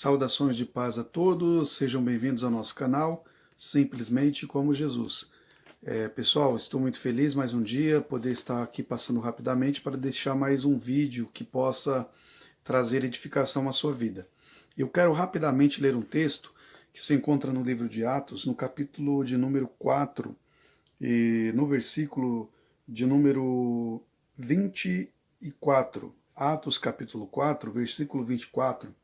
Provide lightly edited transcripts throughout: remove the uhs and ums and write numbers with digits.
Saudações de paz a todos, sejam bem-vindos ao nosso canal, Simplesmente como Jesus. Pessoal, estou muito feliz mais um dia poder estar aqui passando rapidamente para deixar mais um vídeo que possa trazer edificação à sua vida. Eu quero rapidamente ler um texto que se encontra no livro de Atos, no capítulo de número 4, e no versículo de número 24. Atos capítulo 4, versículo 24.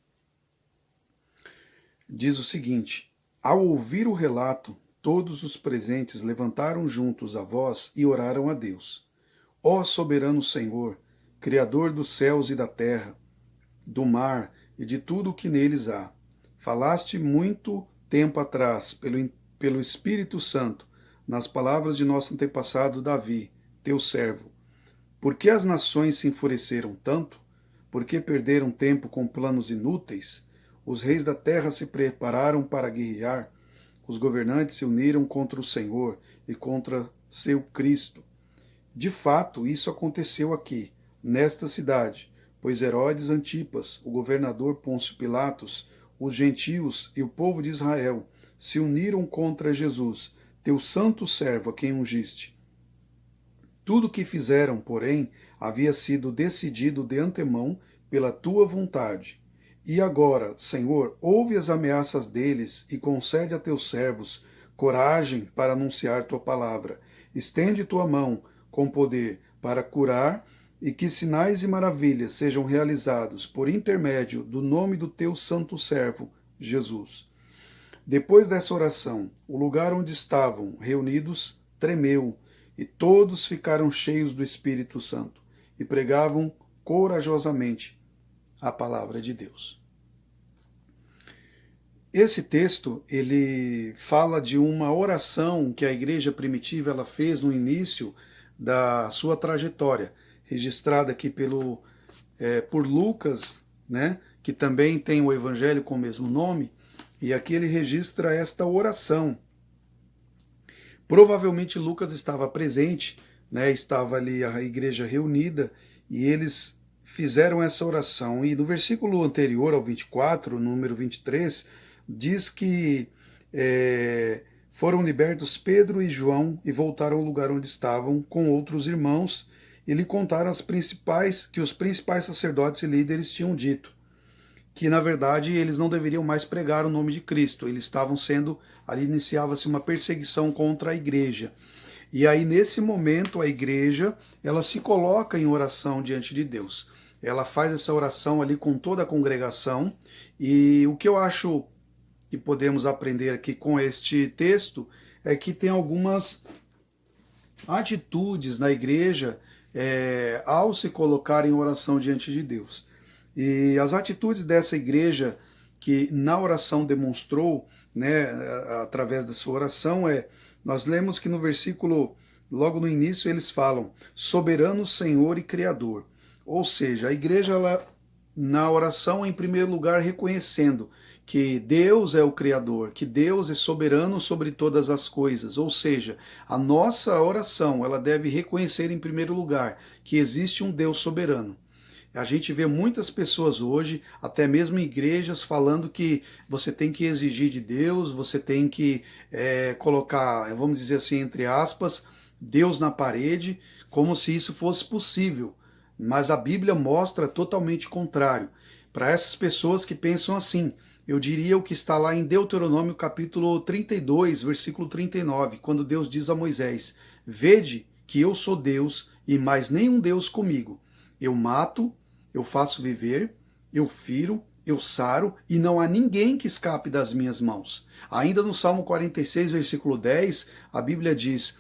Diz o seguinte: ao ouvir o relato, todos os presentes levantaram juntos a voz e oraram a Deus. Ó soberano Senhor, Criador dos céus e da terra, do mar e de tudo o que neles há, falaste muito tempo atrás, pelo Espírito Santo, nas palavras de nosso antepassado Davi, teu servo. Por que as nações se enfureceram tanto? Por que perderam tempo com planos inúteis? Os reis da terra se prepararam para guerrear, os governantes se uniram contra o Senhor e contra seu Cristo. De fato, isso aconteceu aqui, nesta cidade, pois Herodes Antipas, o governador Pôncio Pilatos, os gentios e o povo de Israel se uniram contra Jesus, teu santo servo a quem ungiste. Tudo o que fizeram, porém, havia sido decidido de antemão pela tua vontade. E agora, Senhor, ouve as ameaças deles e concede a teus servos coragem para anunciar tua palavra. Estende tua mão com poder para curar e que sinais e maravilhas sejam realizados por intermédio do nome do teu santo servo, Jesus. Depois dessa oração, o lugar onde estavam reunidos tremeu e todos ficaram cheios do Espírito Santo e pregavam corajosamente a palavra de Deus. Esse texto, ele fala de uma oração que a igreja primitiva ela fez no início da sua trajetória, registrada aqui por Lucas, né, que também tem o evangelho com o mesmo nome, e aqui ele registra esta oração. Provavelmente Lucas estava presente, né, estava ali a igreja reunida, e eles fizeram essa oração. E no versículo anterior ao 24, número 23, diz que foram libertos Pedro e João e voltaram ao lugar onde estavam com outros irmãos e lhe contaram que os principais sacerdotes e líderes tinham dito que, na verdade, eles não deveriam mais pregar o nome de Cristo. Eles estavam ali iniciava-se uma perseguição contra a igreja. E aí, nesse momento, a igreja, ela se coloca em oração diante de Deus. Ela faz essa oração ali com toda a congregação. E o que eu acho que podemos aprender aqui com este texto é que tem algumas atitudes na igreja ao se colocar em oração diante de Deus. E as atitudes dessa igreja que na oração demonstrou, né, através da sua oração, nós lemos que no versículo, logo no início, eles falam, soberano Senhor e Criador. Ou seja, a igreja, ela, na oração, em primeiro lugar, reconhecendo que Deus é o Criador, que Deus é soberano sobre todas as coisas. Ou seja, a nossa oração, ela deve reconhecer em primeiro lugar que existe um Deus soberano. A gente vê muitas pessoas hoje, até mesmo em igrejas, falando que você tem que exigir de Deus, você tem que colocar, vamos dizer assim, entre aspas, Deus na parede, como se isso fosse possível. Mas a Bíblia mostra totalmente o contrário. Para essas pessoas que pensam assim, eu diria o que está lá em Deuteronômio capítulo 32, versículo 39, quando Deus diz a Moisés, vede que eu sou Deus e mais nenhum Deus comigo. Eu mato, eu faço viver, eu firo, eu saro, e não há ninguém que escape das minhas mãos. Ainda no Salmo 46, versículo 10, a Bíblia diz,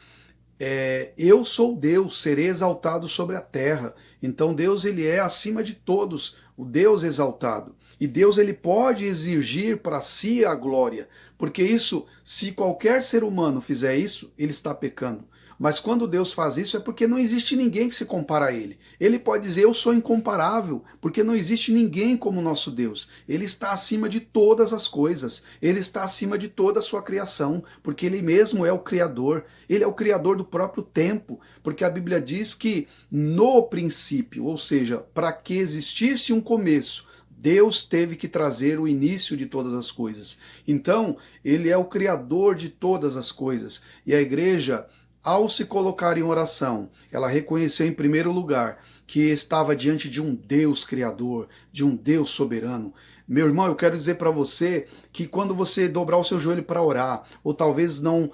eu sou Deus, serei exaltado sobre a terra. Então Deus, ele é acima de todos, o Deus exaltado. E Deus, ele pode exigir para si a glória, porque isso, se qualquer ser humano fizer isso, ele está pecando. Mas quando Deus faz isso é porque não existe ninguém que se compara a Ele. Ele pode dizer, eu sou incomparável, porque não existe ninguém como o nosso Deus. Ele está acima de todas as coisas. Ele está acima de toda a sua criação, porque Ele mesmo é o Criador. Ele é o Criador do próprio tempo, porque a Bíblia diz que no princípio, ou seja, para que existisse um começo, Deus teve que trazer o início de todas as coisas. Então, ele é o criador de todas as coisas. E a igreja, ao se colocar em oração, ela reconheceu em primeiro lugar que estava diante de um Deus criador, de um Deus soberano. Meu irmão, eu quero dizer para você que quando você dobrar o seu joelho para orar, ou talvez não,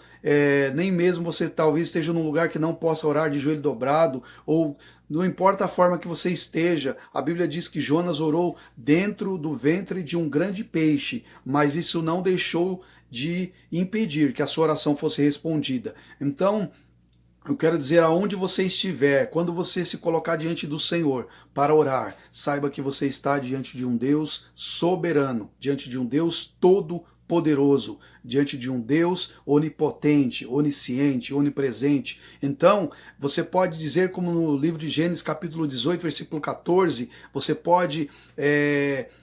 nem mesmo você talvez esteja num lugar que não possa orar de joelho dobrado, ou não importa a forma que você esteja, a Bíblia diz que Jonas orou dentro do ventre de um grande peixe, mas isso não deixou de impedir que a sua oração fosse respondida. Então, eu quero dizer, aonde você estiver, quando você se colocar diante do Senhor para orar, saiba que você está diante de um Deus soberano, diante de um Deus todo-poderoso, diante de um Deus onipotente, onisciente, onipresente. Então, você pode dizer, como no livro de Gênesis, capítulo 18, versículo 14, você pode,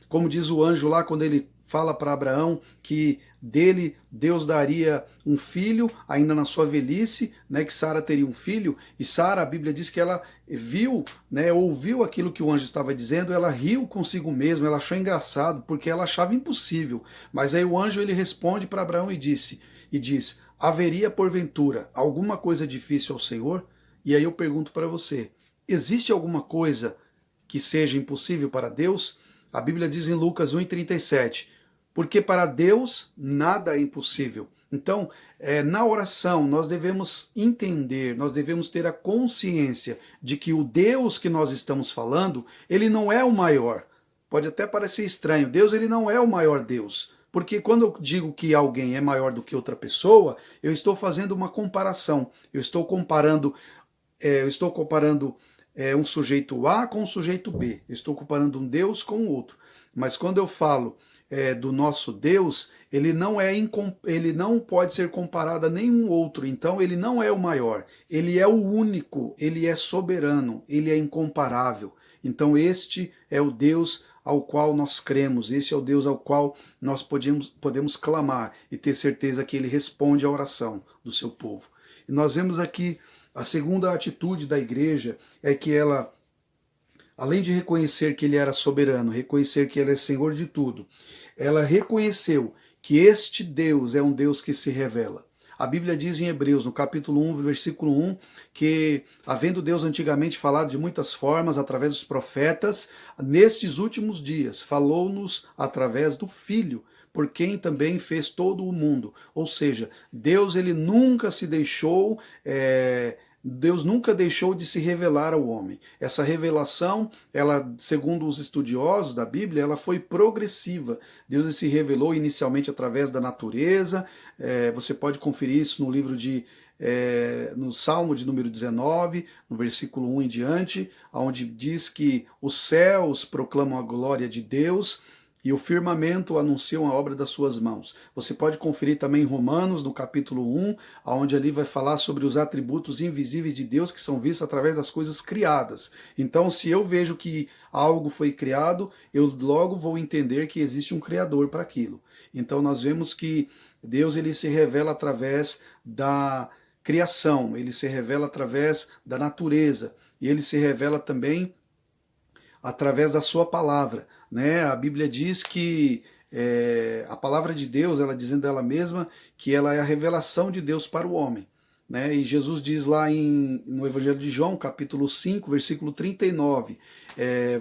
como diz o anjo lá, quando ele fala para Abraão que dele Deus daria um filho ainda na sua velhice, né, que Sara teria um filho, e Sara, a Bíblia diz que ela viu, né, ouviu aquilo que o anjo estava dizendo, ela riu consigo mesma, ela achou engraçado, porque ela achava impossível. Mas aí o anjo ele responde para Abraão e diz: haveria porventura alguma coisa difícil ao Senhor? E aí eu pergunto para você, existe alguma coisa que seja impossível para Deus? A Bíblia diz em Lucas 1,37, porque para Deus nada é impossível. Então, na oração, nós devemos entender, nós devemos ter a consciência de que o Deus que nós estamos falando, ele não é o maior. Pode até parecer estranho, Deus ele não é o maior Deus. Porque quando eu digo que alguém é maior do que outra pessoa, eu estou fazendo uma comparação. Eu estou comparando um sujeito A com um sujeito B. Eu estou comparando um Deus com o outro. Mas quando eu falo do nosso Deus, ele não pode ser comparado a nenhum outro. Então ele não é o maior. Ele é o único. Ele é soberano. Ele é incomparável. Então este é o Deus ao qual nós cremos. Esse é o Deus ao qual nós podemos clamar e ter certeza que ele responde à oração do seu povo. E nós vemos aqui a segunda atitude da igreja é que ela, além de reconhecer que ele era soberano, reconhecer que ele é Senhor de tudo, ela reconheceu que este Deus é um Deus que se revela. A Bíblia diz em Hebreus, no capítulo 1, versículo 1, que, havendo Deus antigamente falado de muitas formas através dos profetas, nestes últimos dias falou-nos através do Filho, por quem também fez todo o mundo. Ou seja, Deus ele nunca se deixou... Deus nunca deixou de se revelar ao homem. Essa revelação, ela, segundo os estudiosos da Bíblia, ela foi progressiva. Deus se revelou inicialmente através da natureza. Você pode conferir isso no livro no Salmo de número 19, no versículo 1 em diante, onde diz que os céus proclamam a glória de Deus e o firmamento anuncia a obra das suas mãos. Você pode conferir também em Romanos, no capítulo 1, onde ali vai falar sobre os atributos invisíveis de Deus que são vistos através das coisas criadas. Então, se eu vejo que algo foi criado, eu logo vou entender que existe um criador para aquilo. Então, nós vemos que Deus ele se revela através da criação, ele se revela através da natureza, e ele se revela também através da sua palavra, né? A Bíblia diz que a palavra de Deus, ela dizendo dela mesma que ela é a revelação de Deus para o homem, né? E Jesus diz lá no Evangelho de João, capítulo 5, versículo 39,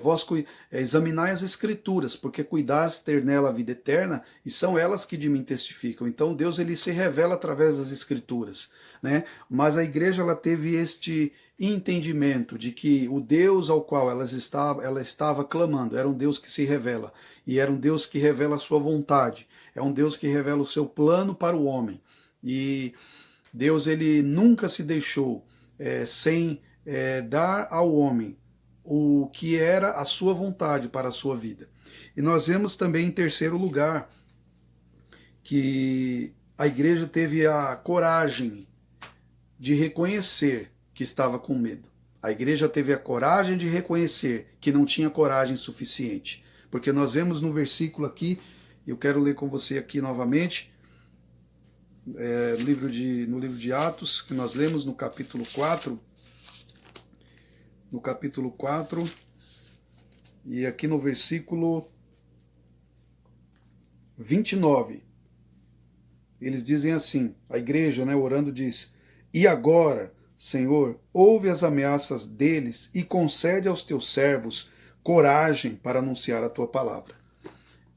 vós examinai as Escrituras, porque cuidais ter nela a vida eterna, e são elas que de mim testificam. Então Deus ele se revela através das Escrituras, né? Mas a igreja ela teve este entendimento de que o Deus ao qual ela estava clamando era um Deus que se revela, e era um Deus que revela a sua vontade, é um Deus que revela o seu plano para o homem. E Deus ele nunca se deixou sem dar ao homem o que era a sua vontade para a sua vida. E nós vemos também em terceiro lugar que a igreja teve a coragem de reconhecer que estava com medo. A igreja teve a coragem de reconhecer que não tinha coragem suficiente. Porque nós vemos no versículo aqui, eu quero ler com você aqui novamente, no livro de Atos, que nós lemos no capítulo 4, e aqui no versículo 29. Eles dizem assim, a igreja, né, orando, diz: e agora, Senhor, ouve as ameaças deles e concede aos teus servos coragem para anunciar a tua palavra.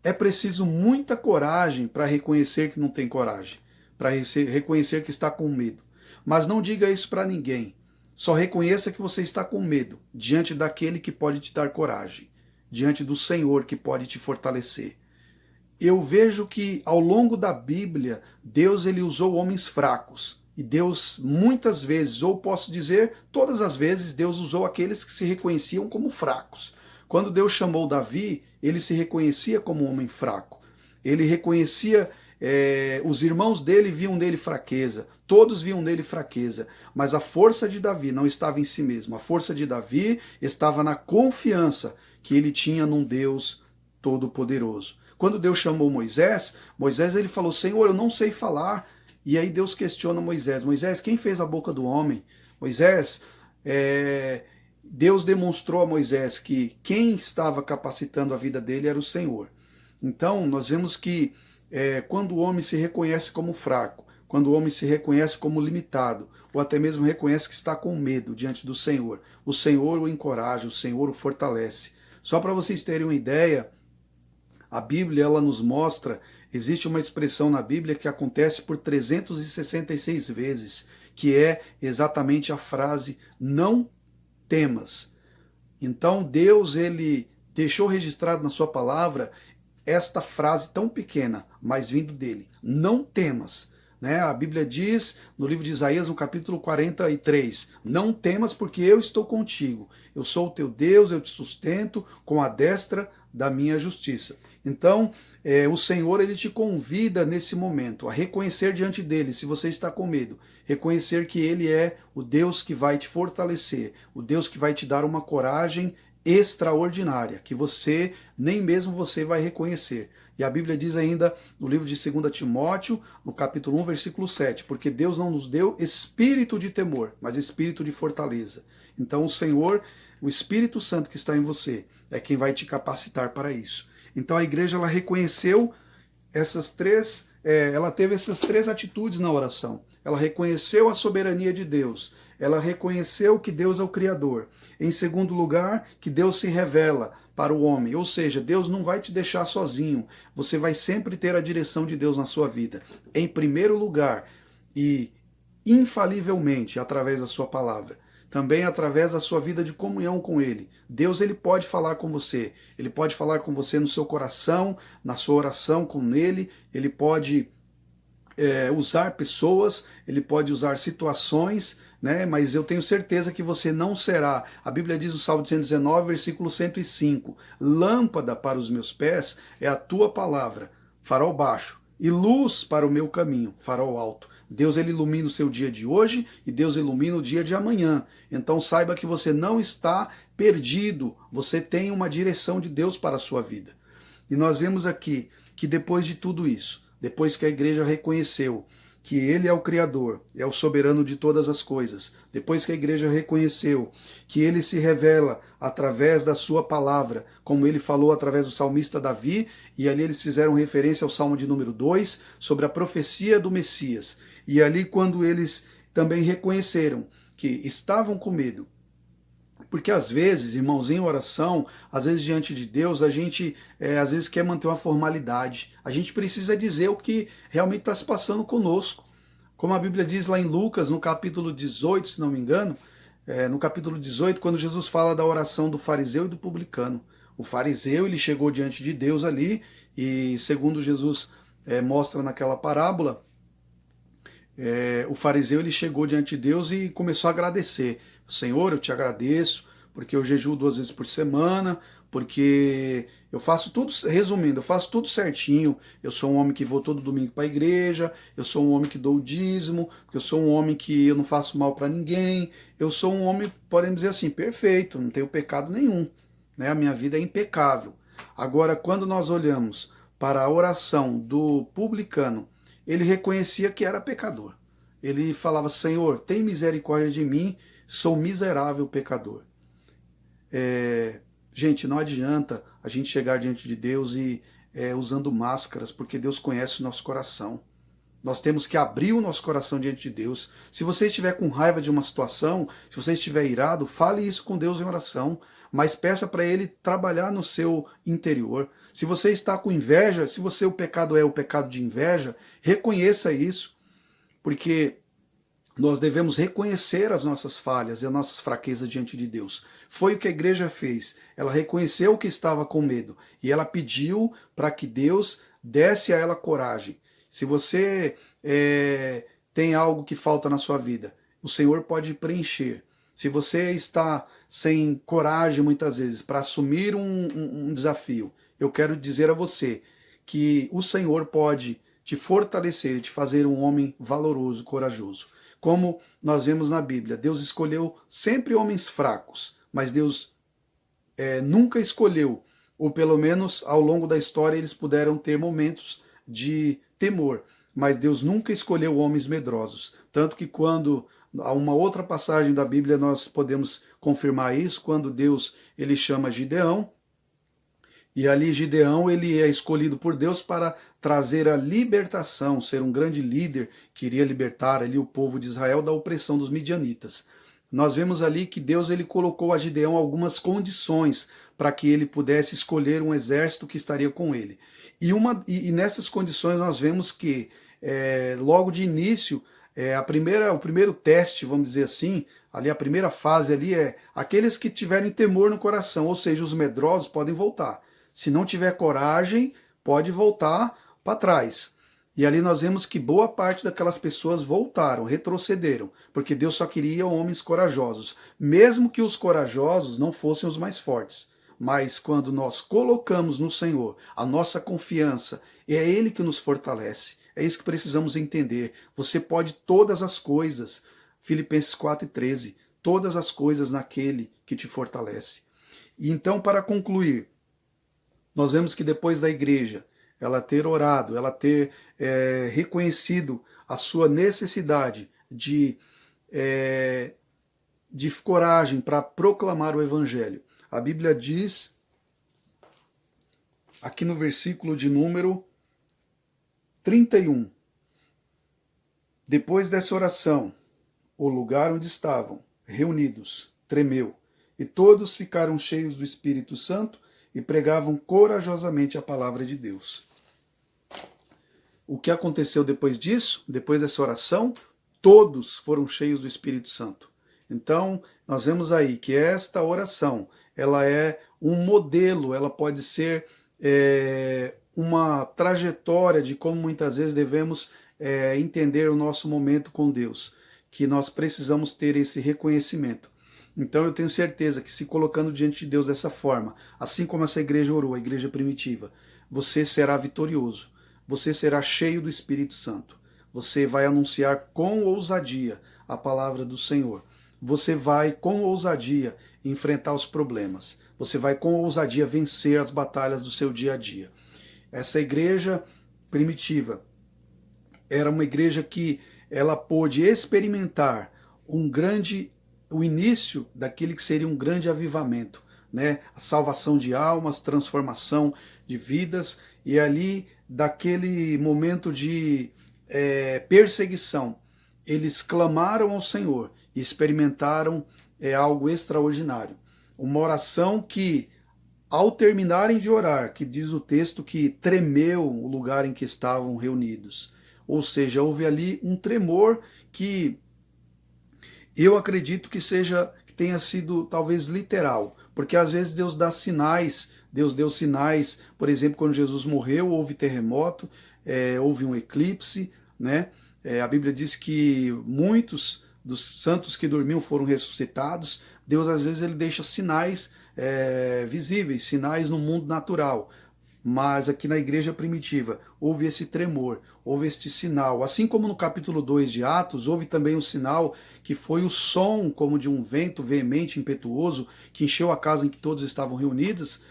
É preciso muita coragem para reconhecer que não tem coragem, para reconhecer que está com medo. Mas não diga isso para ninguém. Só reconheça que você está com medo diante daquele que pode te dar coragem, diante do Senhor que pode te fortalecer. Eu vejo que ao longo da Bíblia, Deus ele usou homens fracos. E Deus muitas vezes, ou posso dizer todas as vezes, Deus usou aqueles que se reconheciam como fracos. Quando Deus chamou Davi, ele se reconhecia como um homem fraco. Ele reconhecia, os irmãos dele viam nele fraqueza, todos viam nele fraqueza, mas a força de Davi não estava em si mesmo. A força de Davi estava na confiança que ele tinha num Deus todo-poderoso. Quando Deus chamou Moisés, Moisés ele falou: Senhor, eu não sei falar. E aí Deus questiona Moisés: Moisés, quem fez a boca do homem? Moisés, Deus demonstrou a Moisés que quem estava capacitando a vida dele era o Senhor. Então nós vemos que quando o homem se reconhece como fraco, quando o homem se reconhece como limitado, ou até mesmo reconhece que está com medo diante do Senhor, o Senhor o encoraja, o Senhor o fortalece. Só para vocês terem uma ideia, a Bíblia ela nos mostra, existe uma expressão na Bíblia que acontece por 366 vezes, que é exatamente a frase não temas. Então Deus ele deixou registrado na sua palavra esta frase tão pequena, mas vindo dele: não temas. Né? A Bíblia diz no livro de Isaías, no capítulo 43, não temas porque eu estou contigo. Eu sou o teu Deus, eu te sustento com a destra da minha justiça. Então, o Senhor ele te convida nesse momento a reconhecer diante dele, se você está com medo, reconhecer que ele é o Deus que vai te fortalecer, o Deus que vai te dar uma coragem extraordinária, que você, nem mesmo você vai reconhecer. E a Bíblia diz ainda no livro de 2 Timóteo, no capítulo 1, versículo 7, porque Deus não nos deu espírito de temor, mas espírito de fortaleza. Então o Senhor, o Espírito Santo que está em você, é quem vai te capacitar para isso. Então a igreja ela reconheceu essas três, ela teve essas três atitudes na oração. Ela reconheceu a soberania de Deus, ela reconheceu que Deus é o Criador. Em segundo lugar, que Deus se revela para o homem, ou seja, Deus não vai te deixar sozinho, você vai sempre ter a direção de Deus na sua vida. Em primeiro lugar, e infalivelmente através da sua palavra, também através da sua vida de comunhão com Ele. Deus ele pode falar com você, Ele pode falar com você no seu coração, na sua oração com Ele, Ele pode usar pessoas, Ele pode usar situações, né? Mas eu tenho certeza que você não será. A Bíblia diz no Salmo 119, versículo 105, lâmpada para os meus pés é a tua palavra, farol baixo, e luz para o meu caminho, farol alto. Deus ele ilumina o seu dia de hoje e Deus ilumina o dia de amanhã. Então saiba que você não está perdido, você tem uma direção de Deus para a sua vida. E nós vemos aqui que depois de tudo isso, depois que a igreja reconheceu que Ele é o Criador, é o soberano de todas as coisas, depois que a igreja reconheceu que Ele se revela através da sua palavra, como Ele falou através do salmista Davi, e ali eles fizeram referência ao Salmo de número 2, sobre a profecia do Messias. E ali quando eles também reconheceram que estavam com medo, porque às vezes, irmãos, em oração, às vezes diante de Deus, a gente às vezes quer manter uma formalidade. A gente precisa dizer o que realmente está se passando conosco. Como a Bíblia diz lá em Lucas, no capítulo 18, se não me engano, no capítulo 18, quando Jesus fala da oração do fariseu e do publicano. O fariseu, ele chegou diante de Deus ali, e segundo Jesus mostra naquela parábola, o fariseu ele chegou diante de Deus e começou a agradecer. Senhor, eu te agradeço, porque eu jejuo 2 vezes por semana, porque eu faço tudo, resumindo, eu faço tudo certinho, eu sou um homem que vou todo domingo para a igreja, eu sou um homem que dou o dízimo, porque eu sou um homem que eu não faço mal para ninguém, eu sou um homem, podemos dizer assim, perfeito, não tenho pecado nenhum, né? A minha vida é impecável. Agora, quando nós olhamos para a oração do publicano, ele reconhecia que era pecador. Ele falava, Senhor, tem misericórdia de mim, sou miserável pecador. Gente, não adianta a gente chegar diante de Deus e usando máscaras, porque Deus conhece o nosso coração. Nós temos que abrir o nosso coração diante de Deus. Se você estiver com raiva de uma situação, se você estiver irado, fale isso com Deus em oração, mas peça para Ele trabalhar no seu interior. Se você está com inveja, se o pecado é o pecado de inveja, reconheça isso, porque nós devemos reconhecer as nossas falhas e as nossas fraquezas diante de Deus. Foi o que a igreja fez. Ela reconheceu que estava com medo e ela pediu para que Deus desse a ela coragem. Se você tem algo que falta na sua vida, o Senhor pode preencher. Se você está sem coragem muitas vezes para assumir um desafio, eu quero dizer a você que o Senhor pode te fortalecer e te fazer um homem valoroso, corajoso. Como nós vemos na Bíblia, Deus escolheu sempre homens fracos, mas Deus nunca escolheu, ou pelo menos ao longo da história eles puderam ter momentos de temor, mas Deus nunca escolheu homens medrosos. Tanto que quando há uma outra passagem da Bíblia nós podemos confirmar isso, quando Deus ele chama Gideão, e ali Gideão ele é escolhido por Deus para trazer a libertação, ser um grande líder que iria libertar ali o povo de Israel da opressão dos midianitas. Nós vemos ali que Deus ele colocou a Gideão algumas condições para que ele pudesse escolher um exército que estaria com ele. E nessas condições nós vemos que logo de início o primeiro teste, vamos dizer assim, ali a primeira fase ali é aqueles que tiverem temor no coração, ou seja, os medrosos podem voltar. Se não tiver coragem, pode voltar para trás. E ali nós vemos que boa parte daquelas pessoas voltaram, retrocederam, porque Deus só queria homens corajosos, mesmo que os corajosos não fossem os mais fortes. Mas quando nós colocamos no Senhor a nossa confiança, é Ele que nos fortalece. É isso que precisamos entender. Você pode todas as coisas. Filipenses 4:13. Todas as coisas naquele que te fortalece. E então, para concluir, nós vemos que depois da igreja, ela ter orado, ela ter reconhecido a sua necessidade de coragem para proclamar o evangelho. A Bíblia diz, aqui no versículo de número 31, depois dessa oração, o lugar onde estavam reunidos tremeu, e todos ficaram cheios do Espírito Santo e pregavam corajosamente a palavra de Deus. O que aconteceu depois disso, depois dessa oração? Todos foram cheios do Espírito Santo. Então, nós vemos aí que esta oração, ela é um modelo, ela pode ser uma trajetória de como muitas vezes devemos entender o nosso momento com Deus, que nós precisamos ter esse reconhecimento. Então eu tenho certeza que se colocando diante de Deus dessa forma, assim como essa igreja orou, a igreja primitiva, você será vitorioso, você será cheio do Espírito Santo, você vai anunciar com ousadia a palavra do Senhor, você vai com ousadia enfrentar os problemas, você vai com ousadia vencer as batalhas do seu dia a dia. Essa igreja primitiva era uma igreja que ela pôde experimentar o início daquele que seria um grande avivamento, né? A salvação de almas, transformação de vidas, e ali daquele momento de perseguição, eles clamaram ao Senhor e experimentaram algo extraordinário. Uma oração que, ao terminarem de orar, que diz o texto que tremeu o lugar em que estavam reunidos. Ou seja, houve ali um tremor que eu acredito que tenha sido talvez literal, porque às vezes Deus dá sinais, Deus deu sinais, por exemplo, quando Jesus morreu, houve terremoto, houve um eclipse, né? A Bíblia diz que muitos dos santos que dormiam foram ressuscitados. Deus às vezes ele deixa sinais visíveis, sinais no mundo natural. Mas aqui na igreja primitiva houve esse tremor, houve este sinal. Assim como no capítulo 2 de Atos, houve também um sinal que foi o som como de um vento veemente, impetuoso, que encheu a casa em que todos estavam reunidos,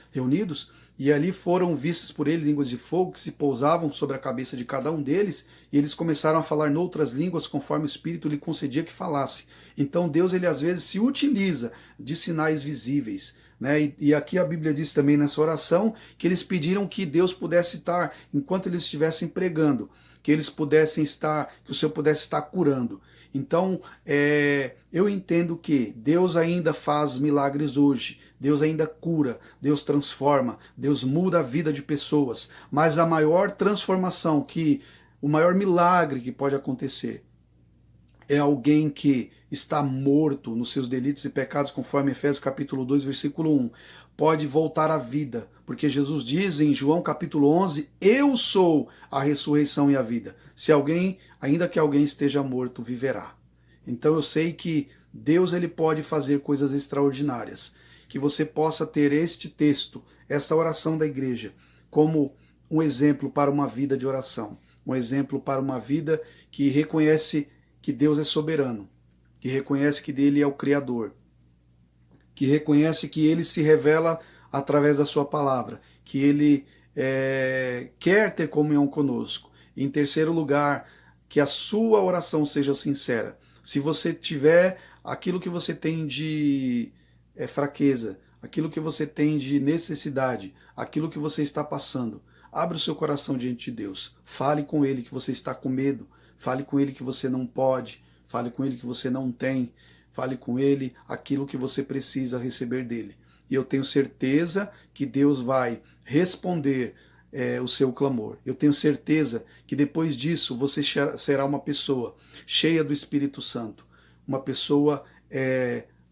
e ali foram vistas por ele línguas de fogo que se pousavam sobre a cabeça de cada um deles, e eles começaram a falar noutras línguas conforme o Espírito lhe concedia que falasse. Então Deus, ele às vezes se utiliza de sinais visíveis, né? E aqui a Bíblia diz também nessa oração que eles pediram que Deus pudesse estar, enquanto eles estivessem pregando, que eles pudessem estar, que o Senhor pudesse estar curando. Então, eu entendo que Deus ainda faz milagres hoje, Deus ainda cura, Deus transforma, Deus muda a vida de pessoas, mas a maior transformação, o maior milagre que pode acontecer é alguém que está morto nos seus delitos e pecados, conforme Efésios capítulo 2, versículo 1, pode voltar à vida, porque Jesus diz em João capítulo 11, eu sou a ressurreição e a vida. Se alguém, ainda que alguém esteja morto, viverá. Então eu sei que Deus ele pode fazer coisas extraordinárias, que você possa ter este texto, esta oração da igreja, como um exemplo para uma vida de oração, um exemplo para uma vida que reconhece que Deus é soberano, que reconhece que dele é o Criador, que reconhece que ele se revela através da sua palavra, que ele quer ter comunhão conosco. Em terceiro lugar, que a sua oração seja sincera. Se você tiver aquilo que você tem de fraqueza, aquilo que você tem de necessidade, aquilo que você está passando, abra o seu coração diante de Deus. Fale com ele que você está com medo. Fale com ele que você não pode. Fale com ele que você não tem. Fale com ele aquilo que você precisa receber dele. E eu tenho certeza que Deus vai responder o seu clamor. Eu tenho certeza que depois disso você será uma pessoa cheia do Espírito Santo. Uma pessoa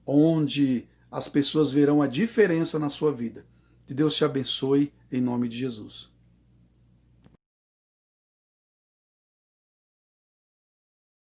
onde as pessoas verão a diferença na sua vida. Que Deus te abençoe em nome de Jesus.